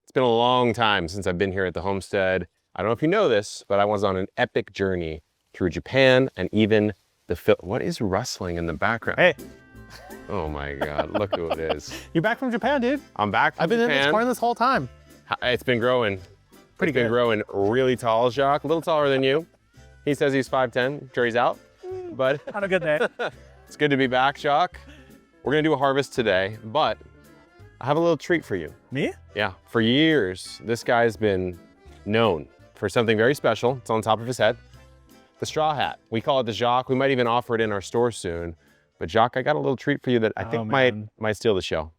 It's been a long time since I've been here at the homestead. I don't know if you know this, but I was on an epic journey through Japan and even what is rustling in the background? Hey. Oh my God, look who it is. You're back from Japan, dude. I'm back from I've been Japan. in this corn this whole time. It's been growing. Pretty good. Been growing really tall, Jacques, a little taller than you. He says he's 5'10", sure he's out, but. Had a good day. It's good to be back, Jacques. We're gonna do a harvest today, but I have a little treat for you. Me? Yeah, for years, this guy's been known for something very special. It's on top of his head. The straw hat. We call it the Jacques. We might even offer it in our store soon. But Jacques, I got a little treat for you that I think might steal the show.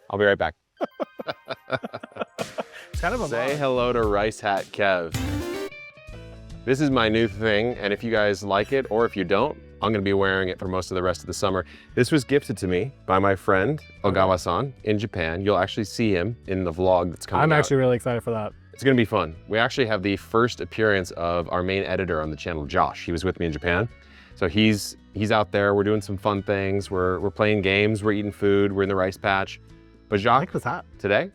I'll be right back. It's kind of a Say hello to Rice Hat Kev. This is my new thing, and if you guys like it, or if you don't, I'm gonna be wearing it for most of the rest of the summer. This was gifted to me by my friend, Ogawa-san, in Japan. You'll actually see him in the vlog that's coming out. I'm actually really excited for that. It's gonna be fun. We actually have the first appearance of our main editor on the channel, Josh. He was with me in Japan. So he's out there, we're doing some fun things. We're playing games, we're eating food, we're in the rice patch. But Jacques, I like this hat. Today,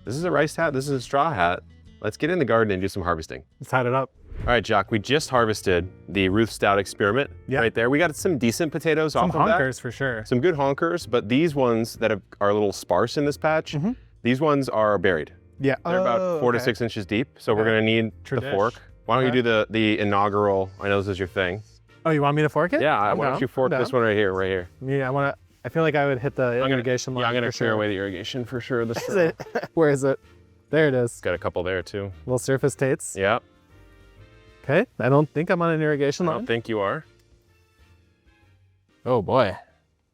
this is a rice hat, this is a straw hat. Let's get in the garden and do some harvesting. Let's hat it up. All right, Jacques, we just harvested the Ruth Stout experiment right there. We got some decent potatoes off of that. Some honkers for sure. Some good honkers, but these ones that are a little sparse in this patch, these ones are buried. Yeah. They're about 4 to 6 inches deep, so we're gonna need the fork. Why don't you do the inaugural, I know this is your thing. Oh, you want me to fork it? Yeah, why don't you fork this one right here, Yeah, I feel like I would hit the irrigation line. Yeah, I'm gonna clear away the irrigation for sure. Where is it? There it is. Got a couple there too. Little surface tates. Yeah. Okay, I don't think I'm on an irrigation line. I don't think you are. Oh boy.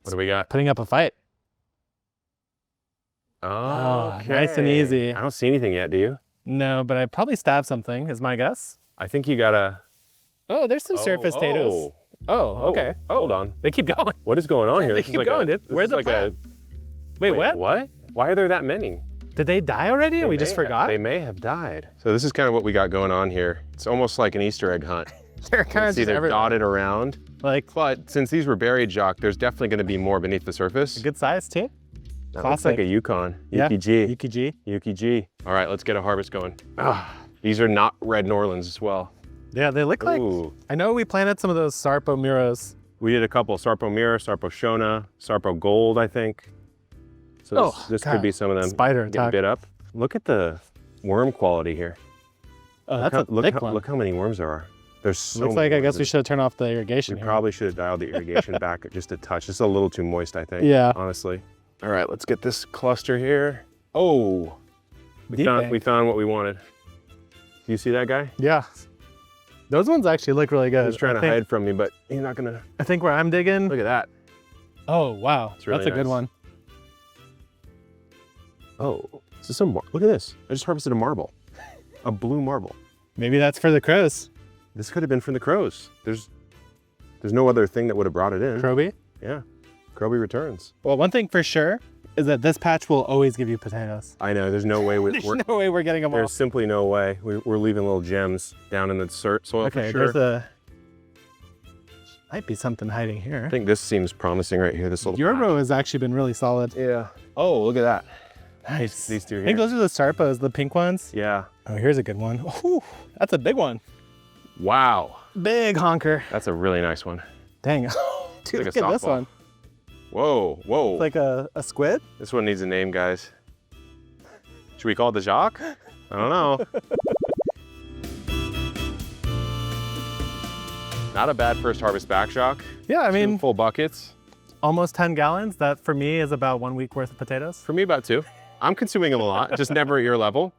What do we got? Putting up a fight. Oh, okay. Nice and easy. I don't see anything yet, do you? No, but I probably stabbed something, is my guess. I think you gotta... Oh, there's some surface potatoes. Oh, okay. Hold on. They keep going. What is going on here? They keep going, dude. Where's the plant? Wait, what? What? Why are there that many? Did they die already? We just forgot? They may have died. So this is kind of what we got going on here. It's almost like an Easter egg hunt. They're kind of they're dotted around. But since these were buried, Jacques, there's definitely going to be more beneath the surface. A good size too. That looks like a Yukon. Yuki G. Yuki G. Yuki G. All right, let's get a harvest going. These are not red Norlands as well. Yeah, they look like, I know we planted some of those Sarpo Muros. We did a couple, Sarpo Mira, Sarpo Shona, Sarpo Gold, I think. So this could be some of them spider getting bit up. Look at the worm quality here. Oh, that's a thick one. Look how many worms there are. There's so Looks like I guess we should turn off the irrigation here. We probably should have dialed the irrigation back just a touch. It's a little too moist, I think. Yeah. Honestly. All right, let's get this cluster here. Oh, we found what we wanted. Do you see that guy? Yeah. Those ones actually look really good. He's trying to hide from me, but he's not gonna. I think where I'm digging. Look at that. Oh, wow. That's a good one. Oh, this is some, look at this. I just harvested a marble, a blue marble. Maybe that's for the crows. This could have been from the crows. There's no other thing that would have brought it in. Crowby? Yeah, Crowby returns. Well, one thing for sure is that this patch will always give you potatoes. I know, there's no way there's no way we're getting them There's off. simply no way. We're leaving little gems down in the soil for sure. There's a, might be something hiding here. I think this seems promising right here, this little Your row has actually been really solid. Yeah. Oh, look at that. Nice. These two here. I think those are the Sarpos, the pink ones. Yeah. Oh, here's a good one. Ooh, that's a big one. Wow. Big honker. That's a really nice one. Dang. Dude, look at this one. Whoa, whoa. It's like a squid? This one needs a name, guys. Should we call it the Jacques? I don't know. Not a bad first harvest back, Jacques. Yeah, I mean, 2 full buckets. Almost 10 gallons. That for me is about 1 week worth of potatoes. For me, about 2. I'm consuming them a lot, just never at your level.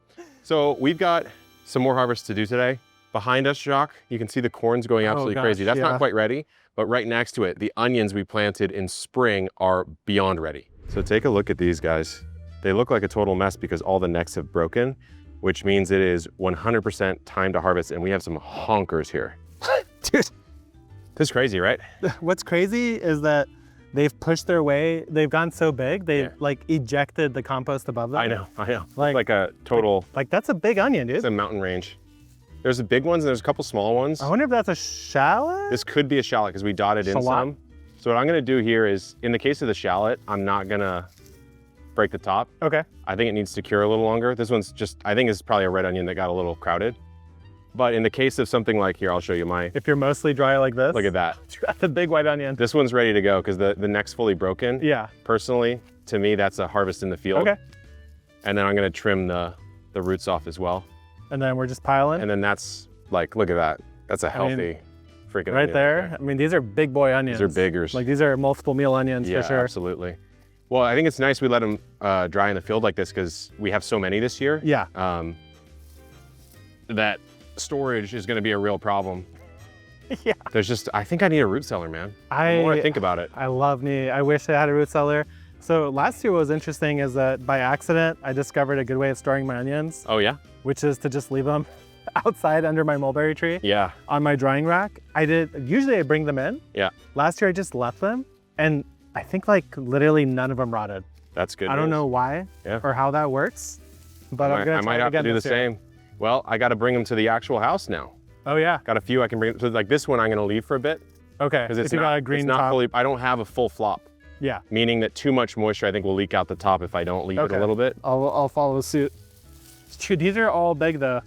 So we've got some more harvests to do today. Behind us, Jacques, you can see the corn's going absolutely crazy. That's not quite ready, but right next to it, the onions we planted in spring are beyond ready. So take a look at these guys. They look like a total mess because all the necks have broken, which means it is 100% time to harvest, and we have some honkers here. Dude. This is crazy, right? What's crazy is that they've pushed their way, they've gone so big, they've like ejected the compost above them. I know. Like a total... Like that's a big onion, dude. It's a mountain range. There's the big ones and there's a couple small ones. I wonder if that's a shallot? This could be a shallot because we dotted in some. So what I'm gonna do here is, in the case of the shallot, I'm not gonna break the top. Okay. I think it needs to cure a little longer. This one's just, I think it's probably a red onion that got a little crowded. But in the case of something like, here, I'll show you my. If you're mostly dry like this. Look at that. That's a big white onion. This one's ready to go because the neck's fully broken. Yeah. Personally, to me, that's a harvest in the field. Okay. And then I'm gonna trim the roots off as well. And then we're just piling. And then that's like, look at that. That's a healthy freaking right onion there. I mean, these are big boy onions. These are biggers. Like these are multiple meal onions for sure. Yeah, absolutely. Well, I think it's nice we let them dry in the field like this because we have so many this year. Yeah. That storage is gonna be a real problem. Yeah. There's just, I think I need a root cellar, man. The more I think about it. I wish I had a root cellar. So last year what was interesting is that by accident, I discovered a good way of storing my onions. Oh yeah? Which is to just leave them outside under my mulberry tree. Yeah. On my drying rack. Usually I bring them in. Yeah. Last year I just left them and I think like literally none of them rotted. That's good. I don't know why or how that works, but I'm gonna try it again this year. I might have to do the same. Well, I got to bring them to the actual house now. Oh yeah. Got a few I can bring. So like this one, I'm gonna leave for a bit. Okay. Because it's got a green top. fully. I don't have a full flop. Yeah. Meaning that too much moisture, I think, will leak out the top if I don't leave it a little bit. I'll follow suit. Dude, these are all big though.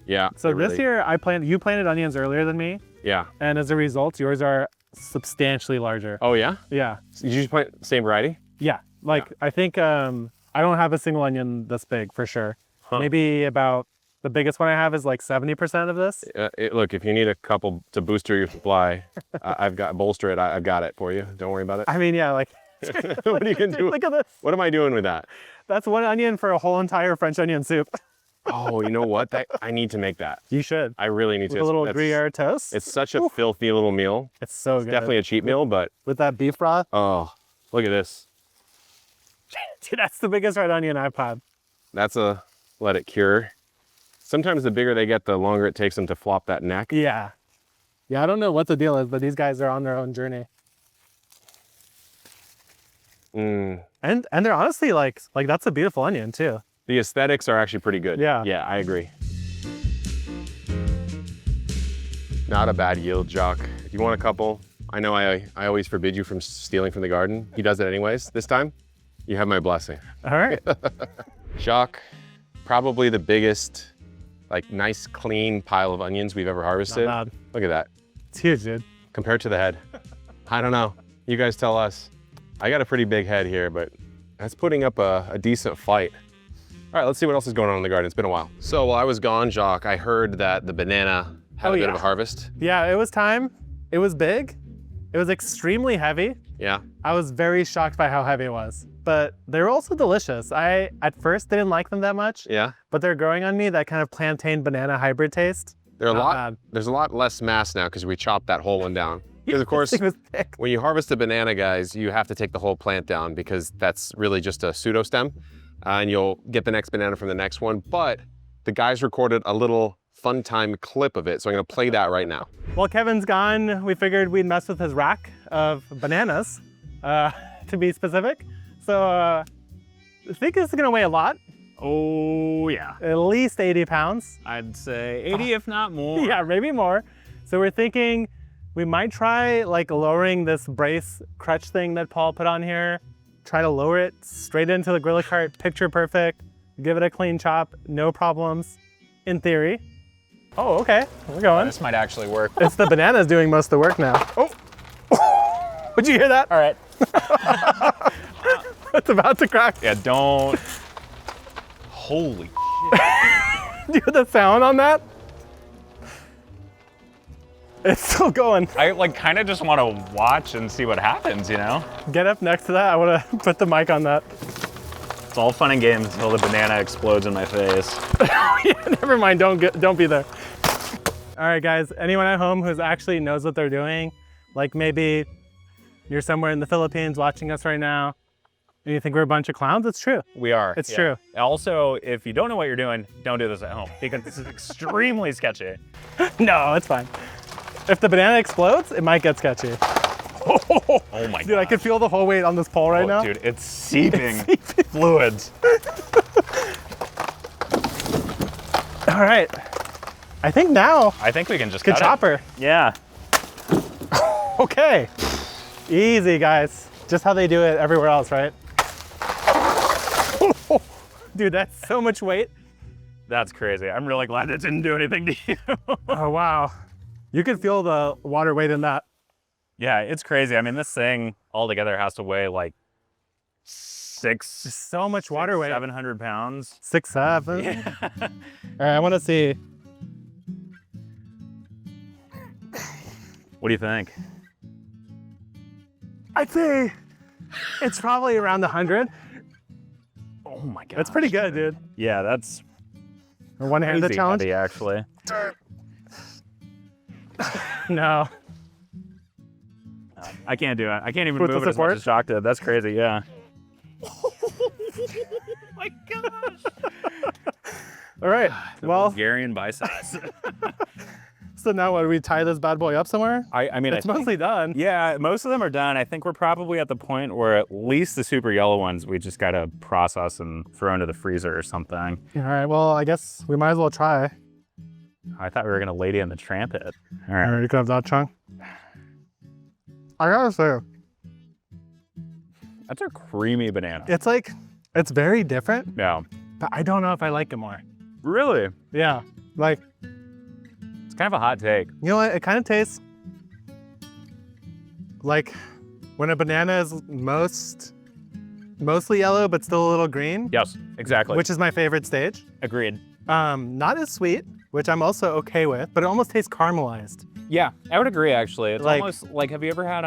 Yeah. So this year you planted onions earlier than me. Yeah. And as a result, yours are substantially larger. Oh yeah? Yeah. Did you just plant the same variety? Yeah. Like I think I don't have a single onion this big for sure. Huh. Maybe about the biggest one I have is like 70% of this. Look, if you need a couple to booster your supply, I've got I've got it for you. Don't worry about it. I mean, yeah, like what are you gonna do? Look at this. What am I doing with that? That's one onion for a whole entire French onion soup. Oh, you know what? I need to make that. You should. I really need with to. A little Gruyere toast. It's such a filthy little meal. It's so good. Definitely a cheap meal, but with that beef broth. Oh, look at this. Dude, that's the biggest red onion I've had. That's let it cure. Sometimes the bigger they get, the longer it takes them to flop that neck. Yeah. Yeah, I don't know what the deal is, but these guys are on their own journey. And they're honestly like that's a beautiful onion too. The aesthetics are actually pretty good. Yeah. Yeah, I agree. Not a bad yield, Jacques. If you want a couple, I know I always forbid you from stealing from the garden. He does it anyways. This time, you have my blessing. All right. Jacques, probably the biggest, like nice, clean pile of onions we've ever harvested. Not bad. Look at that. It's huge, dude. Compared to the head. I don't know. You guys tell us. I got a pretty big head here, but that's putting up a decent fight. All right, let's see what else is going on in the garden. It's been a while. So while I was gone, Jacques, I heard that the banana had a bit of a harvest. Yeah, it was time. It was big. It was extremely heavy. Yeah. I was very shocked by how heavy it was, but they were also delicious. I, at first, didn't like them that much. Yeah. But they're growing on me, that kind of plantain banana hybrid taste. There's a lot less mass now because we chopped that whole one down. Because of course, when you harvest a banana, guys, you have to take the whole plant down because that's really just a pseudo stem. And you'll get the next banana from the next one. But the guys recorded a little fun time clip of it. So I'm gonna play that right now. While Kevin's gone, we figured we'd mess with his rack of bananas, to be specific. So I think this is gonna weigh a lot. Oh yeah. At least 80 pounds. I'd say 80 if not more. Yeah, maybe more. So we're thinking we might try like lowering this brace crutch thing that Paul put on here. Try to lower it straight into the Gorilla Cart, picture perfect, give it a clean chop, no problems, in theory. Oh, okay, we're going. This might actually work. It's the bananas doing most of the work now. Oh, would you hear that? All right. It's about to crack. Yeah, don't. Holy shit. Do you hear the sound on that? It's still going. I like kind of just want to watch and see what happens, you know? Get up next to that. I want to put the mic on that. It's all fun and games until the banana explodes in my face. Yeah, never mind, don't be there. All right, guys, anyone at home who actually knows what they're doing, like maybe you're somewhere in the Philippines watching us right now, and you think we're a bunch of clowns, it's true. We are. It's true. Also, if you don't know what you're doing, don't do this at home because this is extremely sketchy. No, it's fine. If the banana explodes, it might get sketchy. Oh my god. Dude, I can feel the whole weight on this pole right now. Dude, it's seeping fluids. All right. I think now. I think we can just good cut chopper. It. Yeah. Okay. Easy, guys. Just how they do it everywhere else, right? Dude, that's so much weight. That's crazy. I'm really glad it didn't do anything to you. Oh, wow. You can feel the water weight in that. Yeah, it's crazy. I mean, this thing altogether has to weigh like So much water weight. 700 pounds. 6, 7. Yeah. All right, I want to see. What do you think? I'd say it's probably around 100. Oh my god. That's pretty good, dude. Yeah, that's A one-handed crazy challenge? heavy, actually. No. I can't do it. I can't even With move the it as much support? as Jacques did. That's crazy, yeah. Oh my gosh. All right. The Well, Bulgarian biceps. so now what? Do we tie this bad boy up somewhere? I mean, It's mostly done. yeah, most of them are done. I think we're probably at the point where at least the super yellow ones, we just gotta process and throw into the freezer or something. All right. Well, I guess we might as well try. I thought we were gonna lady in the tramp it. All All right. right. You can have that chunk. I gotta say, That's a creamy banana. it's like, it's very different, Yeah. but I don't know if I like it more. Really? Yeah. Like, It's kind of a hot take. you know what? It kind of tastes like when a banana is mostly yellow, but still a little green, Yes, exactly. which is my favorite stage. Agreed. Not as sweet, which I'm also okay with, but it almost tastes caramelized. Yeah, I would agree actually. It's Like- almost like, have you ever had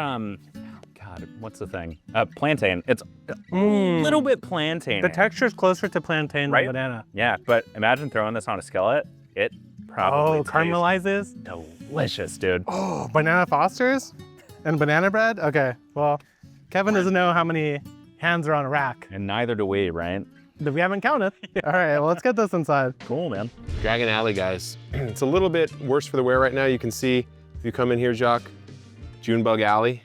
God, what's the thing? Plantain. It's a Mm. little bit plantain. The texture is closer to plantain Right? than banana. Yeah, but imagine throwing this on a skillet. It probably Oh, caramelizes? tastes delicious, dude. Oh, banana Fosters and banana bread? Okay, well, Kevin doesn't know how many hands are on a rack. And neither do we, right? That we haven't counted. All right, well, let's get this inside. Cool, man. Dragon Alley, guys. It's a little bit worse for the wear right now. You can see, if you come in here, Jacques, Junebug Alley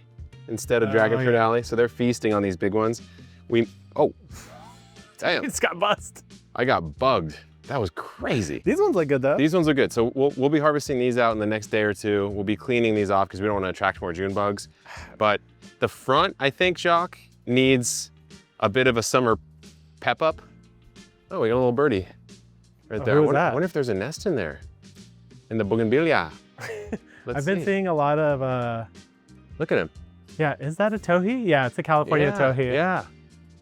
instead of Dragonfruit yeah. Alley. So they're feasting on these big ones. Oh, damn, It's got bust. I got bugged. That was crazy. These ones look good though. These ones are good. So we'll be harvesting these out in the next day or two. We'll be cleaning these off because we don't want to attract more June bugs. But the front, I think, Jacques, needs a bit of a summer pep up. Oh, we got a little birdie right there. who I was wonder, that? I wonder if there's a nest in there, in the bougainvillea. Let's I've been see. seeing a lot of, Look at him. yeah, is that a towhee? Yeah, it's a California towhee. Yeah.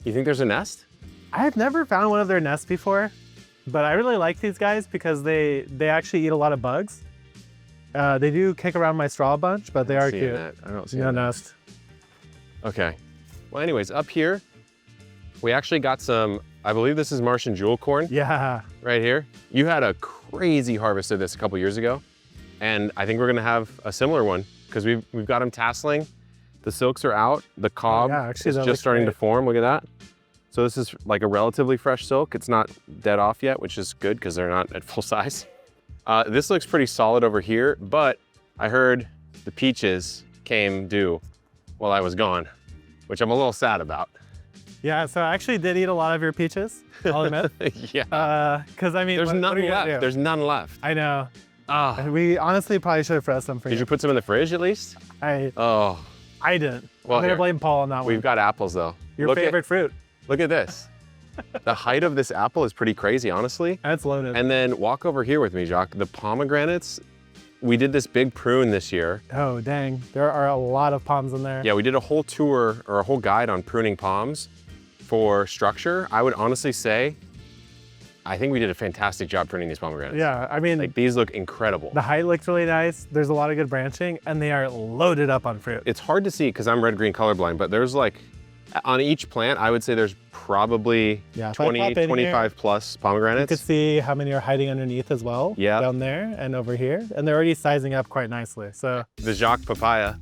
You think there's a nest? I've never found one of their nests before, but I really like these guys because they actually eat a lot of bugs. They do kick around my straw a bunch, but they are Seeing cute. that. I don't see No that. nest. Okay. Well, anyways, up here, we actually got some, I believe this is Martian jewel corn Yeah. right here. You had a crazy harvest of this a couple years ago, and I think we're gonna have a similar one because we've got them tasseling. The silks are out. The cob yeah, actually, is that just looks starting to great. form. Look at that. So this is like a relatively fresh silk. It's not dead off yet, which is good because they're not at full size. This looks pretty solid over here, but I heard the peaches came due while I was gone, which I'm a little sad about. Yeah, so I actually did eat a lot of your peaches, I'll admit. Yeah. Because I mean, There's what none are you gonna left. do? There's none left. I know. Ah. We honestly probably should have froze some for Did you. you put some in the fridge at least? I Oh, didn't. Well, I'm gonna here. blame Paul on that one. we've got apples though. Your Look favorite fruit. Look at this. The height of this apple is pretty crazy, honestly. That's loaded. And then walk over here with me, Jacques. The pomegranates, we did this big prune this year. Oh, dang. There are a lot of palms in there. Yeah, we did a whole tour or a whole guide on pruning palms for structure. I would honestly say, I think we did a fantastic job pruning these pomegranates. Yeah, I mean, Like these look incredible. the height looks really nice. There's a lot of good branching, and they are loaded up on fruit. It's hard to see because I'm red-green colorblind, but there's like, on each plant, I would say there's probably Yeah, if I 20, pop in here, 25 plus You could pomegranates. see how many are hiding underneath as well. Yeah. Down there and over here. And they're already sizing up quite nicely. So The Jacques papaya.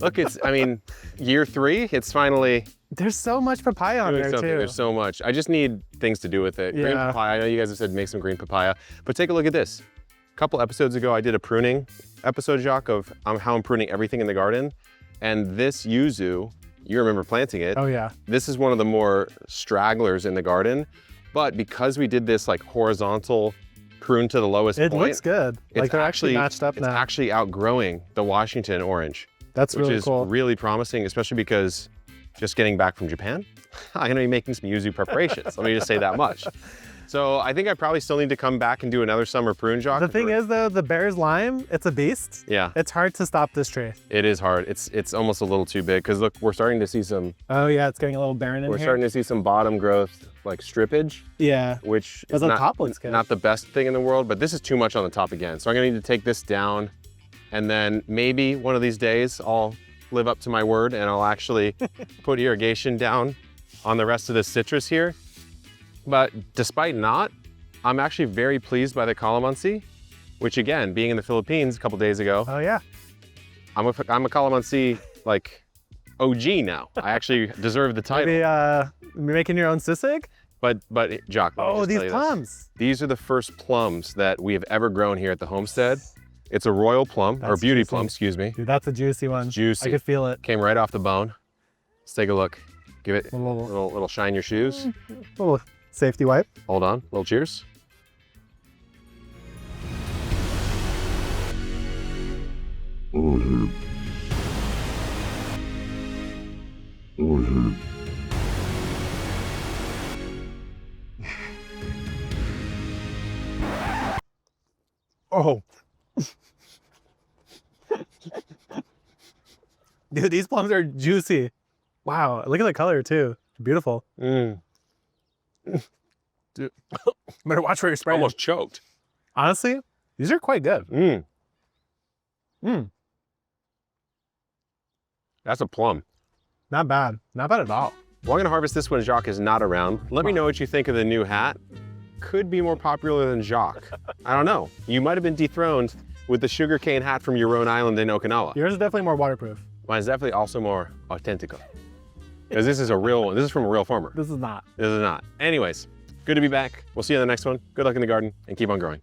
Look, I mean, year 3, it's finally there's so much papaya on doing there something. too. There's so much. I just need things to do with it. Green Yeah. papaya, I know you guys have said make some green papaya, but take a look at this. A couple episodes ago, I did a pruning episode, Jacques, of how I'm pruning everything in the garden. And this yuzu, you remember planting it. Oh yeah. This is one of the more stragglers in the garden, but because we did this like horizontal prune to the lowest It point, looks good. it's Like they're actually matched up it's now. actually outgrowing the Washington orange, That's which really is cool. really promising, especially because just getting back from Japan. I'm gonna be making some yuzu preparations. Let me just say that much. So I think I probably still need to come back and do another summer prune, Jacques. The thing is though, the bear's lime, it's a beast. Yeah. It's hard to stop this tree. It is hard. It's almost a little too big because look, we're starting to see some. Oh yeah, it's getting a little barren in We're here. starting to see some bottom growth, like strippage, Yeah. which But is the not, top looks good. not the best thing in the world, but this is too much on the top again. So I'm gonna need to take this down, and then maybe one of these days I'll live up to my word and I'll actually put irrigation down on the rest of the citrus here. But despite not, I'm actually very pleased by the calamansi, which again, being in the Philippines a couple days ago, Oh yeah. I'm a calamansi like OG now. I actually deserve the title. Maybe making your own sisig? But Jacques, let me Oh, just these tell you this. plums. These are the first plums that we have ever grown here at the homestead. It's a royal plum, or That's beauty juicy. plum, excuse me. Dude, that's a juicy one. Juicy. I could feel it. Came right off the bone. Let's take a look. Give it a Little little shine your shoes. safety wipe. Hold on, little cheers. Oh. Dude, these plums are juicy. Wow, look at the color too. Beautiful. Mm. Better watch where you're spraying. Almost choked. Honestly, these are quite good. Mm. Mm. That's a plum. Not bad. Not bad at all. Well, I'm gonna harvest this when Jacques is not around. Let me know what you think of the new hat. Could be more popular than Jacques. I don't know. You might have been dethroned with the sugarcane hat from your own island in Okinawa. Yours is definitely more waterproof. Mine's definitely also more authentico. Because this is a real one. This is from a real farmer. This is not. This is not. Anyways, good to be back. We'll see you in the next one. Good luck in the garden and keep on growing.